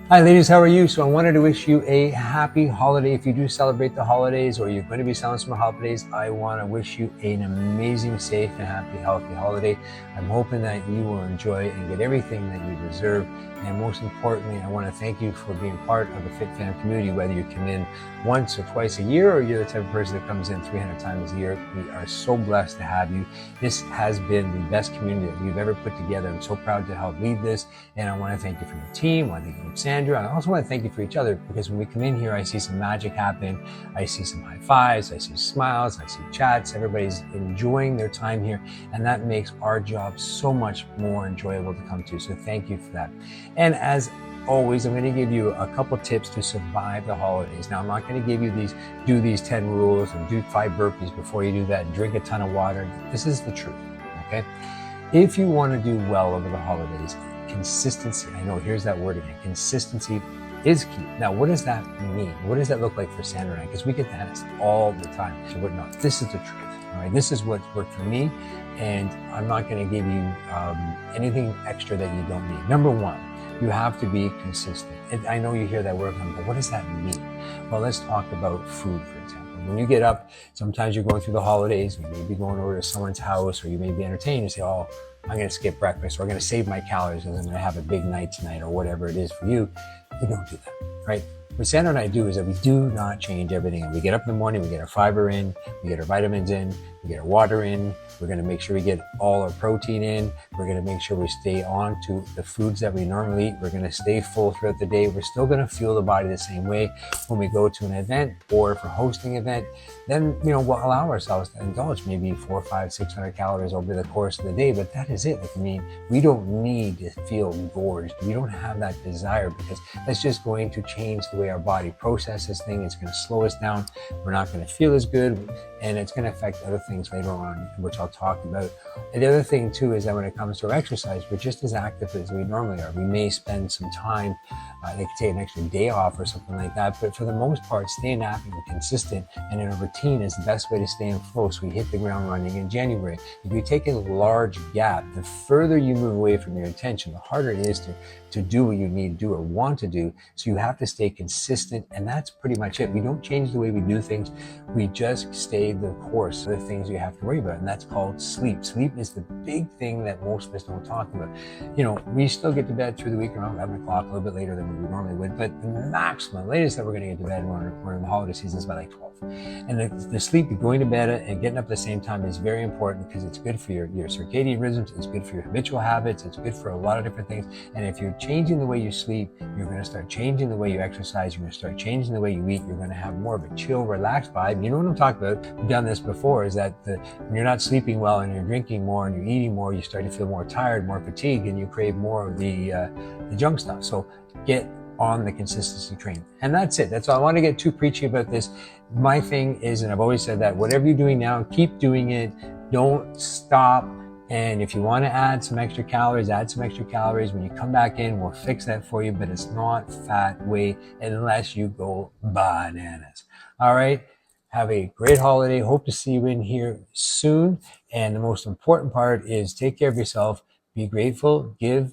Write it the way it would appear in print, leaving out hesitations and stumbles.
Hi ladies, how are you? So I wanted to wish you a happy holiday. If you do celebrate the holidays or you're going to be celebrating some holidays, I want to wish you an amazing, safe and happy, healthy holiday. I'm hoping that you will enjoy and get everything that you deserve. And most importantly, I want to thank you for being part of the Fit Fam community, whether you come in once or twice a year or you're the type of person that comes in 300 times a year. We are so blessed to have you. This has been the best community that we've ever put together. I'm so proud to help lead this. And I want to thank you for your team. I want to thank you for Sandra. I also want to thank you for each other, because when we come in here, I see some magic happen. I see some high fives. I see smiles. I see chats. Everybody's enjoying their time here. And that makes our job so much more enjoyable to come to. So thank you for that. And as always, I'm going to give you a couple tips to survive the holidays. Now, I'm not going to give you do these 10 rules and do 5 burpees before you do that and drink a ton of water. This is the truth, okay? If you want to do well over the holidays, consistency, I know, here's that word again, consistency is key. Now, what does that mean? What does that look like for Sandra and I? Because we get that asked all the time. So no, this is the truth, all right? This is what's worked for me, and I'm not going to give you anything extra that you don't need. Number one, you have to be consistent. And I know you hear that word, but what does that mean? Well, let's talk about food, for example. When you get up, sometimes you're going through the holidays, you may be going over to someone's house, or you may be entertained and say, oh, I'm going to skip breakfast, or I'm going to save my calories because I'm going to have a big night tonight, or whatever it is for you. You don't do that, right? What Sandra and I do is that we do not change everything. We get up in the morning, we get our fiber in, we get our vitamins in, we get our water in. We're going to make sure we get all our protein in. We're going to make sure we stay on to the foods that we normally eat. We're going to stay full throughout the day. We're still going to fuel the body the same way when we go to an event, or if we're hosting an event. Then, we'll allow ourselves to indulge maybe 400, 500, 600 calories over the course of the day, but that is it. We don't need to feel gorged. We don't have that desire, because that's just going to change the way our body processes things. It's going to slow us down. We're not going to feel as good, and it's going to affect other things later on, which I'll talk about. And the other thing too is that when it comes to our exercise, we're just as active as we normally are. We may spend some time, they could take an extra day off or something like that, but for the most part, staying active and consistent and in a routine is the best way to stay in flow, so we hit the ground running in January. If you take a large gap, the further you move away from your intention, the harder it is to do what you need to do or want to do. So you have to stay consistent, and that's pretty much it. We don't change the way we do things. We just stay the course of the things you have to worry about, and that's called sleep. Sleep is the big thing that most of us don't talk about. We still get to bed through the week around 11 o'clock, a little bit later than we normally would, but the maximum, latest that we're going to get to bed when we're in the holiday season is about like 12. And the sleep, going to bed and getting up at the same time is very important, because it's good for your circadian rhythms, it's good for your habitual habits, it's good for a lot of different things. And if you're changing the way you sleep, you're going to start changing the way you exercise, you're going to start changing the way you eat, you're going to have more of a chill, relaxed vibe. You know what I'm talking about? We've done this before, is that when you're not sleeping well and you're drinking more and you're eating more, you start to feel more tired, more fatigued, and you crave more of the junk stuff. So get on the consistency train. And that's it. That's all. I want to get too preachy about this. My thing is, and I've always said that, whatever you're doing now, keep doing it. Don't stop. And if you want to add some extra calories, add some extra calories. When you come back in, we'll fix that for you, but it's not fat weight unless you go bananas. All right. Have a great holiday. Hope to see you in here soon. And the most important part is take care of yourself. Be grateful, give